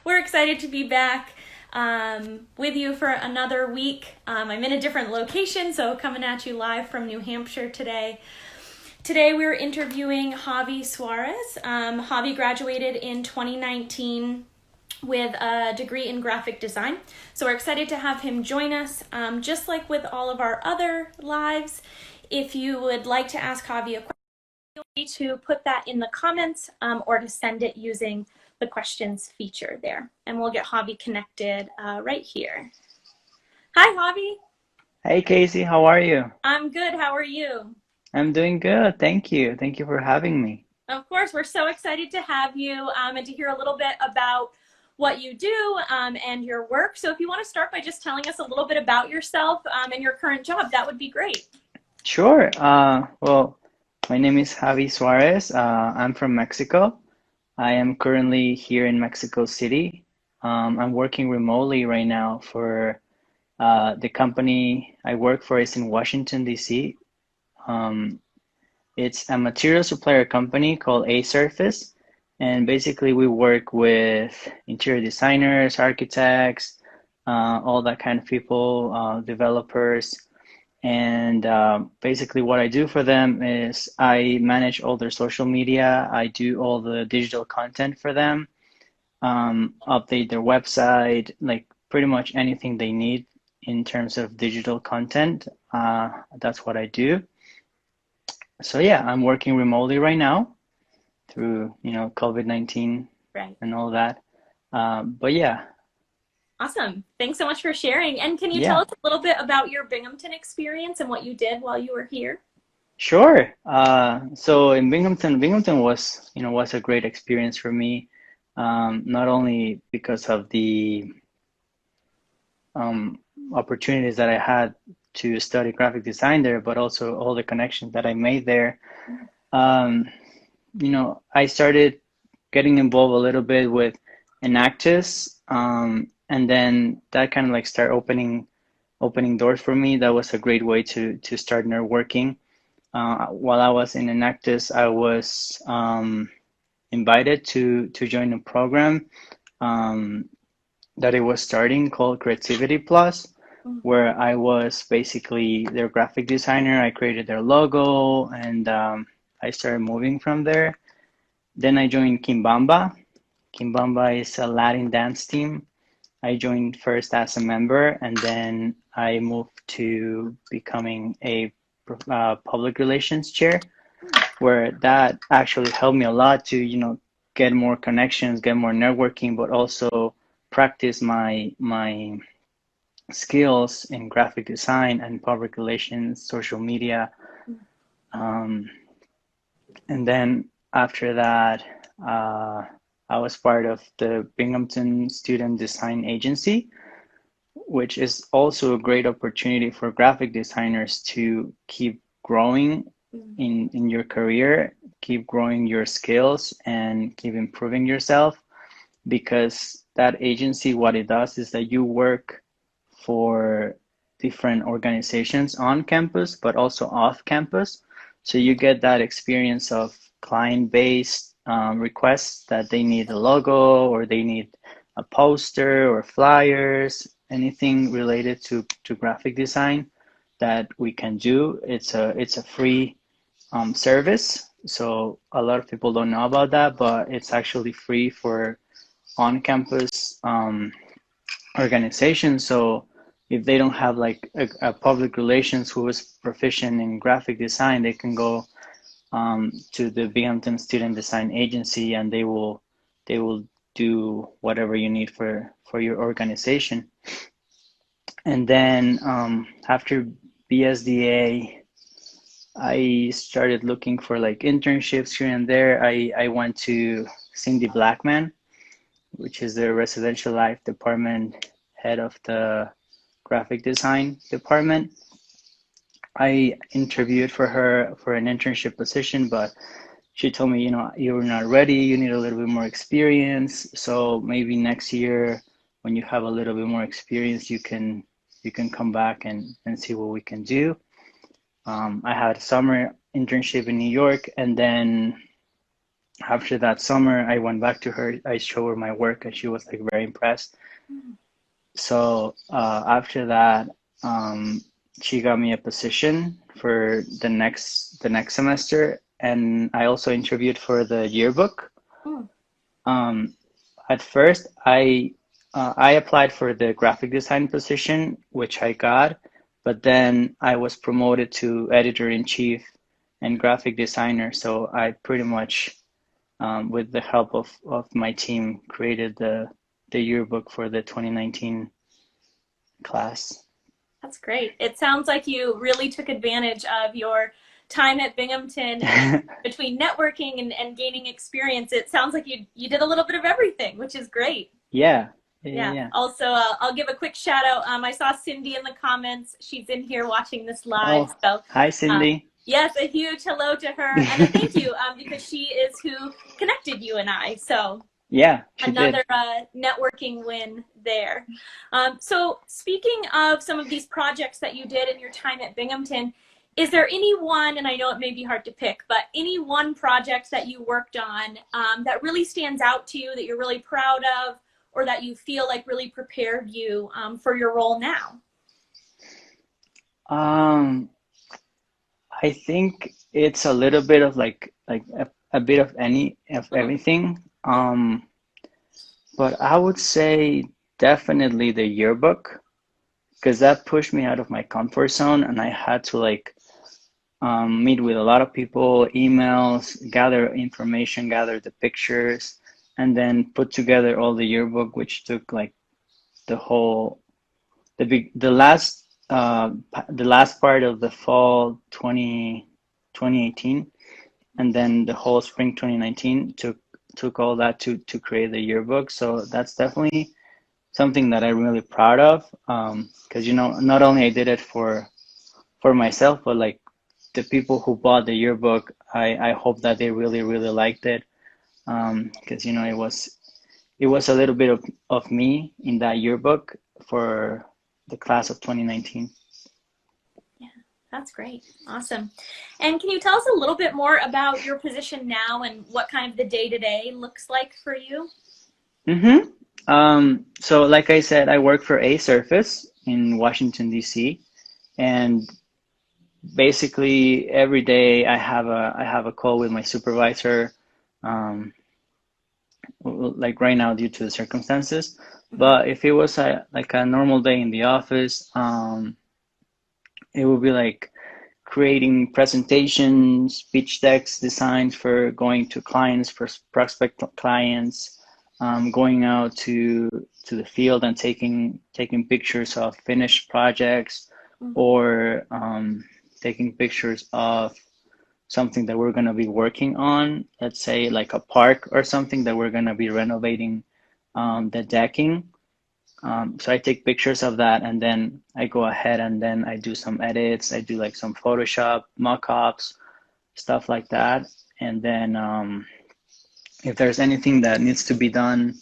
We're excited to be back with you for another week. I'm in a different location, so coming at you live from New Hampshire today. Today we're interviewing Javi Suarez. Javi graduated in 2019 with a degree in graphic design. So we're excited to have him join us. Just like with all of our other lives, if you would like to ask Javi a question, feel free to put that in the comments or to send it using the questions feature there. And we'll get Javi connected right here. Hi, Javi. Hey Casey, how are you? I'm good. How are you? I'm doing good. Thank you. Thank you for having me. Of course, we're so excited to have you and to hear a little bit about what you do and your work. So if you want to start by just telling us a little bit about yourself and your current job, that would be great. Sure. Well, my name is Javi Suarez. I'm from Mexico. I am currently here in Mexico City. I'm working remotely right now for the company I work for is in Washington, D.C. Um, it's a material supplier company called Asurface, and basically we work with interior designers, architects, all that kind of people, developers. And basically, what I do for them is I manage all their social media. I do all the digital content for them, update their website, like pretty much anything they need in terms of digital content. That's what I do. So yeah, I'm working remotely right now through, COVID-19 Right. and all that. But yeah, Awesome. Thanks so much for sharing. And can you tell yeah. us a little bit about your Binghamton experience and what you did while you were here? Sure. So in Binghamton was a great experience for me, not only because of the um, opportunities that I had to study graphic design there, but also all the connections that I made there. Um, I started getting involved a little bit with Enactus, and then that kind of like start opening doors for me. That was a great way to start networking. While I was in Enactus, I was invited to join a program um, that it was starting called Creativity Plus, where I was basically their graphic designer. I created their logo, and I started moving from there. Then I joined Kimbamba. Kimbamba is a Latin dance team. I joined first as a member, and then I moved to becoming a public relations chair, where that actually helped me a lot to, get more connections, get more networking, but also practice my skills in graphic design and public relations, social media. Um, and then after that, I was part of the Binghamton Student Design Agency, which is also a great opportunity for graphic designers to keep growing in your career, keep growing your skills, and keep improving yourself. Because that agency, what it does is that you work for different organizations on campus, but also off campus. So you get that experience of client-based requests that they need a logo or they need a poster or flyers, anything related to graphic design that we can do. It's a free service. So a lot of people don't know about that, but it's actually free for on-campus organization. So if they don't have like a public relations who is proficient in graphic design, they can go to the Binghamton Student Design Agency, and they will do whatever you need for your organization. And then after BSDA, I started looking for like internships here and there. I went to Cindy Blackman, which is the residential life department head of the graphic design department. I interviewed for her for an internship position, but she told me, you're not ready, you need a little bit more experience. So maybe next year when you have a little bit more experience, you can come back and see what we can do. I had a summer internship in New York, and then After that summer, I went back to her. I showed her my work, and she was like very impressed. So after that, um, she got me a position for the next semester, and I also interviewed for the yearbook. Mm. Um, at first, I applied for the graphic design position, which I got, but then I was promoted to editor in chief and graphic designer. So I pretty much, with the help of my team, created the yearbook for the 2019 class. That's great. It sounds like you really took advantage of your time at Binghamton and between networking and gaining experience. It sounds like you did a little bit of everything, which is great. Yeah, Yeah. yeah. Also, I'll give a quick shout out. I saw Cindy in the comments. She's in here watching this live. Oh, So, hi, uh, Cindy. yes, a huge hello to her and a thank you because she is who connected you and I. So, Yeah, she another did. networking win there. So speaking of some of these projects that you did in your time at Binghamton, is there any one, and I know it may be hard to pick, but any one project that you worked on that really stands out to you, that you're really proud of, or that you feel like really prepared you for your role now? Um, I think it's a little bit of like a bit of any of Mm, everything. yeah. But I would say definitely the yearbook because that pushed me out of my comfort zone, and I had to like meet with a lot of people, emails, gather information, gather the pictures, and then put together all the yearbook, which took like the whole the last part of the fall 2018, and then the whole spring 2019 took all that to create the yearbook. So that's definitely something that I'm really proud of, because not only I did it for myself, but like the people who bought the yearbook, I hope that they really really liked it, because it was a little bit of me in that yearbook for the class of 2019. Yeah, that's great. Awesome. And can you tell us a little bit more about your position now and what kind of the day-to-day looks like for you? Mm-hmm. So like I said, I work for Asurface in Washington, D.C., and basically every day I have a call with my supervisor, um, like right now due to the circumstances. Mhm. But if it was like a normal day in the office, it would be like creating presentations, pitch decks, designs for going to clients, for prospect clients, going out to the field and taking pictures of finished projects, Mhm. or taking pictures of something that we're going to be working on, let's say like a park or something that we're going to be renovating, the decking. So I take pictures of that, and then I go ahead and then I do some edits. I do like some Photoshop mock-ups, stuff like that. And then if there's anything that needs to be done,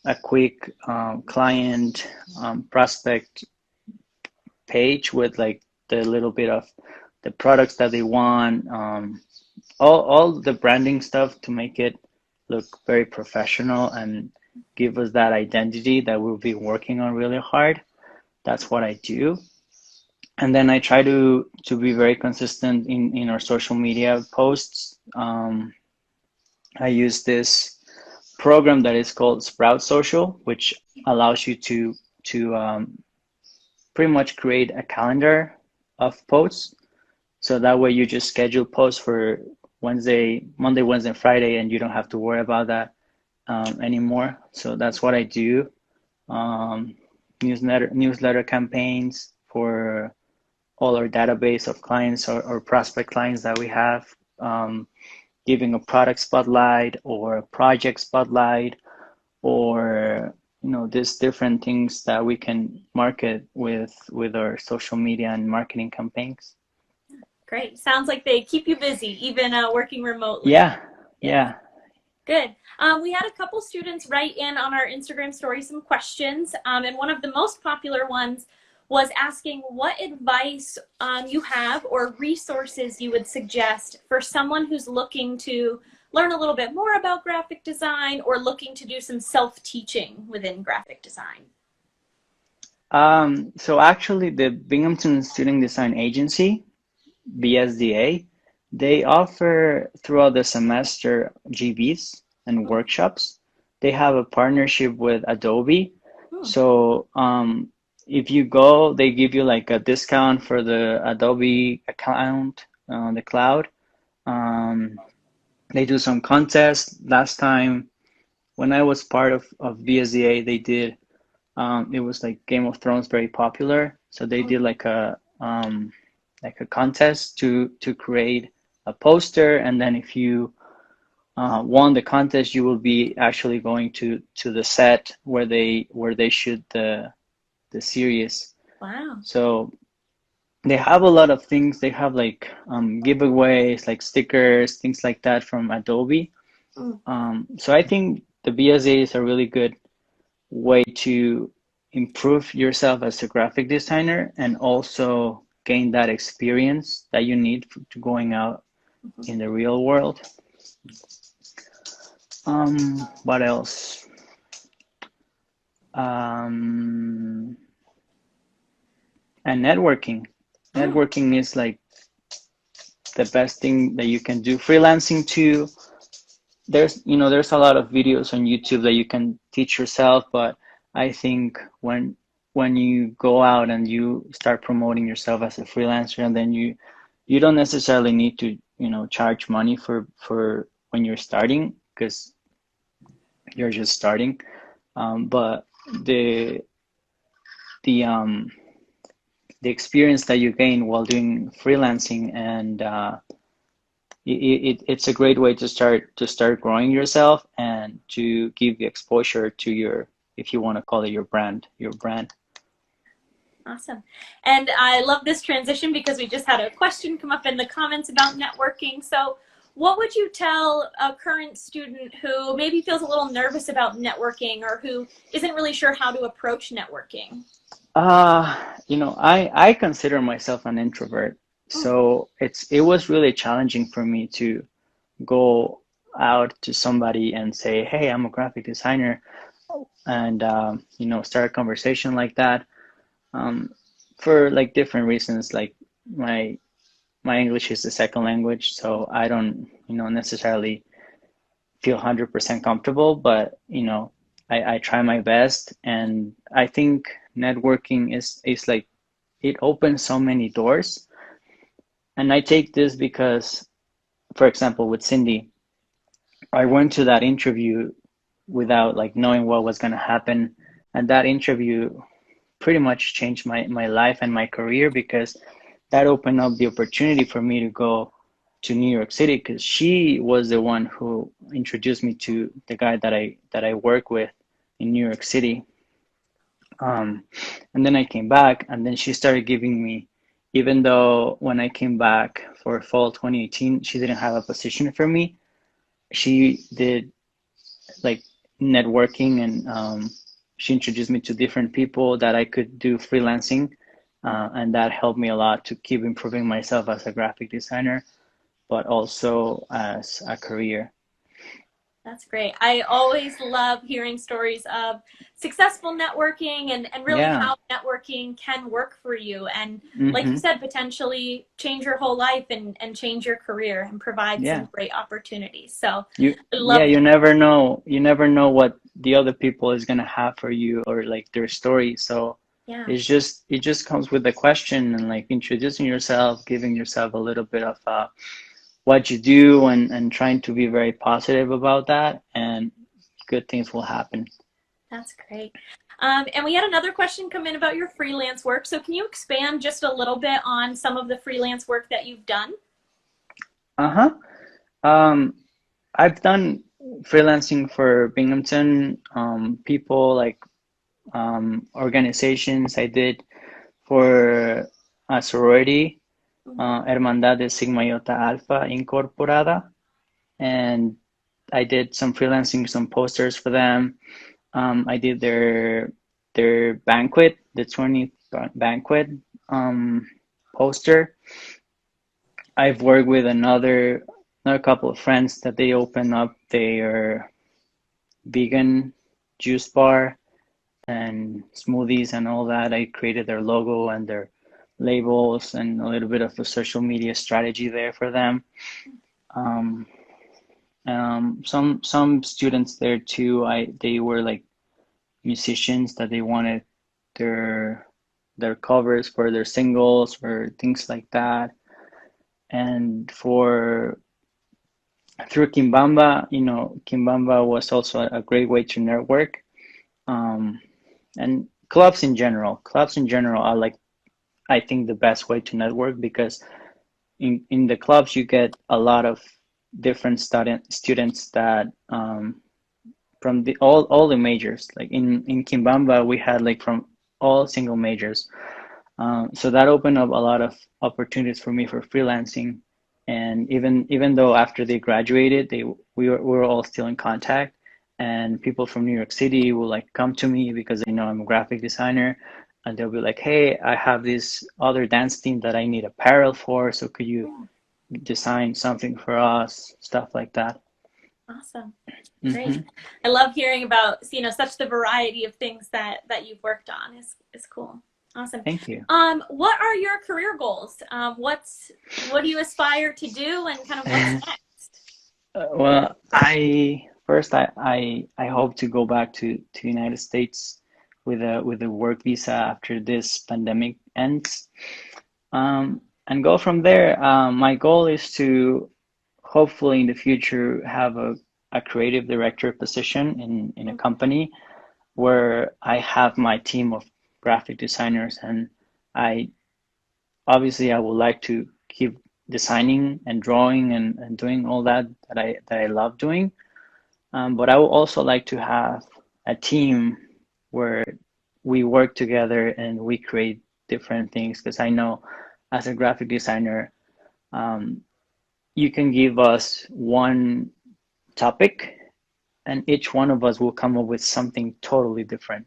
a quick client prospect page with like the little bit of the products that they want, all the branding stuff to make it look very professional and give us that identity that we'll be working on really hard. That's what I do. And then I try to be very consistent in our social media posts. I use this program that is called Sprout Social, which allows you to pretty much create a calendar of posts. So that way you just schedule posts for Monday, Wednesday, Friday, and you don't have to worry about that anymore. So that's what I do. Um, newsletter campaigns for all our database of clients, or prospect clients that we have, giving a product spotlight or a project spotlight, or these different things that we can market with our social media and marketing campaigns. Great. Sounds like they keep you busy, even working remotely. Yeah, Yeah. yeah. Good. We had a couple students write in on our Instagram story some questions, and one of the most popular ones was asking what advice you have or resources you would suggest for someone who's looking to learn a little bit more about graphic design or looking to do some self-teaching within graphic design? So actually, the Binghamton Student Design Agency, BSDA, they offer throughout the semester GBs and workshops. They have a partnership with Adobe. Hmm. So if you go, they give you like a discount for the Adobe account on the cloud. Um, they do some contests. Last time when I was part of BSDA, they did it was like Game of Thrones very popular. So they did like a contest to create a poster, and then if you won the contest, you will be actually going to the set where they shoot the series. Wow. So they have a lot of things. They have like giveaways, like stickers, things like that from Adobe. Mm. So I think the BSA is a really good way to improve yourself as a graphic designer and also gain that experience that you need to going out in the real world. What else? And networking. Mm. Networking is like the best thing that you can do. Freelancing too. There's a lot of videos on YouTube that you can teach yourself, but I think when you go out and you start promoting yourself as a freelancer, and then you don't necessarily need to, charge money for when you're starting because you're just starting. But the the um the experience that you gain while doing freelancing and it's a great way to start growing yourself and to give the exposure to your, if you want to call it your brand. Awesome. And I love this transition because we just had a question come up in the comments about networking. So what would you tell a current student who maybe feels a little nervous about networking or who isn't really sure how to approach networking? I consider myself an introvert, so it was really challenging for me to go out to somebody and say, "Hey, I'm a graphic designer," and start a conversation like that. Um, for like different reasons, like my my English is the second language, so I don't, necessarily feel 100% comfortable, but I try my best, and I think networking is like it opens so many doors. And I take this because, for example, with Cindy, I went to that interview without like knowing what was going to happen, and that interview pretty much changed my life and my career because that opened up the opportunity for me to go to New York City because she was the one who introduced me to the guy that I work with in New York City. And then I came back, and then she started giving me, even though when I came back for fall 2018, she didn't have a position for me. She did like networking, and she introduced me to different people that I could do freelancing, and that helped me a lot to keep improving myself as a graphic designer, but also as a career. That's great. I always love hearing stories of successful networking and really Yeah. how networking can work for you. And like you Mm-hmm. said, potentially change your whole life and change your career and provide Yeah. some great opportunities. So You, I yeah, love you that. never know. You never know what the other people is gonna have for you or like their story. So Yeah, it just comes with the question and like introducing yourself, giving yourself a little bit of what you do and trying to be very positive about that, and good things will happen. that's great. And we had another question come in about your freelance work. So can you expand just a little bit on some of the freelance work that you've done? Uh-huh. Um, I've done freelancing for Binghamton, people like organizations. I did for a sorority, Hermandad de Sigma Iota Alpha Incorporada, and I did some freelancing, some posters for them. I did their banquet, the 20th banquet poster. I've worked with another another couple of friends that they opened up their vegan juice bar and smoothies and all that. I created their logo and their labels and a little bit of a social media strategy there for them. Um, some students there too. They were like musicians that they wanted their covers for their singles or things like that. And for through Kimbamba, Kimbamba was also a great way to network. Um, and clubs in general are like, I think, the best way to network because in the clubs you get a lot of different students that from the all the majors. Like in Kimbamba, we had like from all single majors. So that opened up a lot of opportunities for me for freelancing. And even though after they graduated, we were all still in contact. And people from New York City will like come to me because they know I'm a graphic designer, and they'll be like, "Hey, I have this other dance team that I need apparel for, so could you Yeah. design something for us?" Stuff like that. Awesome. Great. Hmm. I love hearing about, such the variety of things that you've worked on is cool. Awesome. Thank you. What are your career goals? What do you aspire to do and kind of what's next? Well, I hope to go back to United States with a work visa after this pandemic ends, and go from there. My goal is to hopefully in the future have a creative director position in a company where I have my team of graphic designers, and I obviously I would like to keep designing and drawing and doing all that I love doing. But I would also like to have a team where we work together and we create different things because I know as a graphic designer, um, you can give us one topic and each one of us will come up with something totally different.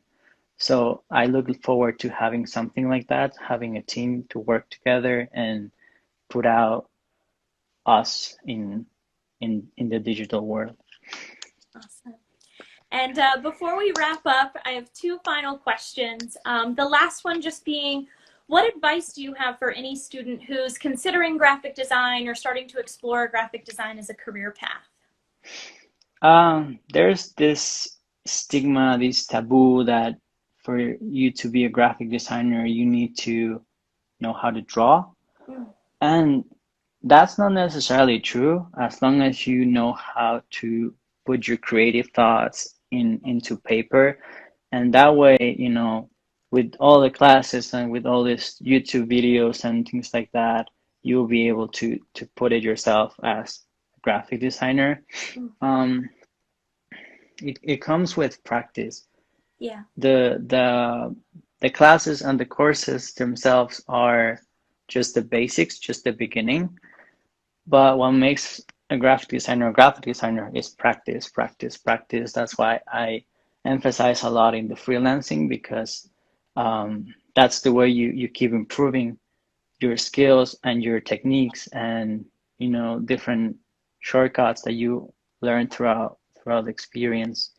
So I look forward to having something like that, having a team to work together and put out us in the digital world. Awesome. And before we wrap up, I have two final questions. The last one just being, what advice do you have for any student who's considering graphic design or starting to explore graphic design as a career path? There's this stigma, this taboo that for you to be a graphic designer, you need to know how to draw. Mm. And that's not necessarily true as long as you know how to put your creative thoughts into paper. And that way, with all the classes and with all these YouTube videos and things like that, you'll be able to put it yourself as a graphic designer. Mm. Um, it comes with practice. Yeah. The classes and the courses themselves are just the basics, just the beginning. But what makes a graphic designer is practice, practice, practice. That's why I emphasize a lot in the freelancing because that's the way you keep improving your skills and your techniques and different shortcuts that you learn throughout the experience.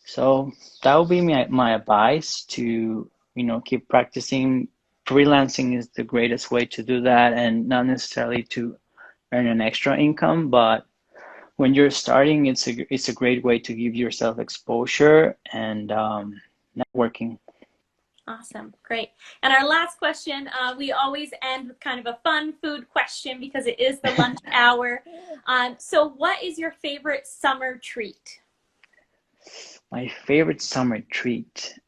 So that would be my advice to keep practicing. Freelancing is the greatest way to do that, and not necessarily to earn an extra income, but when you're starting, it's a great way to give yourself exposure and networking. Awesome. Great. And our last question, we always end with kind of a fun food question because it is the lunch hour. So what is your favorite summer treat? My favorite summer treat.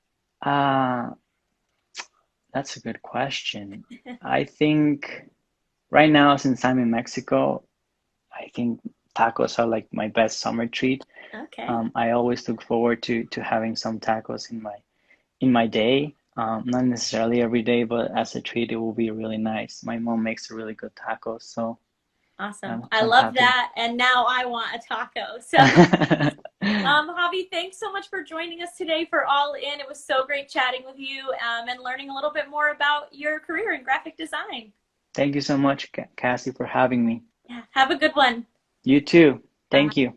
Uh, that's a good question. I think right now, since I'm in Mexico, I think tacos are like my best summer treat. Okay. I always look forward to having some tacos in my day. Not necessarily every day, but as a treat, it will be really nice. My mom makes a really good tacos, so Awesome. I'm I I'm love happy. that. And now I want a taco. So, Javi, thanks so much for joining us today for All In. It was so great chatting with you and learning a little bit more about your career in graphic design. Thank you so much, Cassie, for having me. Yeah. Have a good one. You too. Bye. Thank you.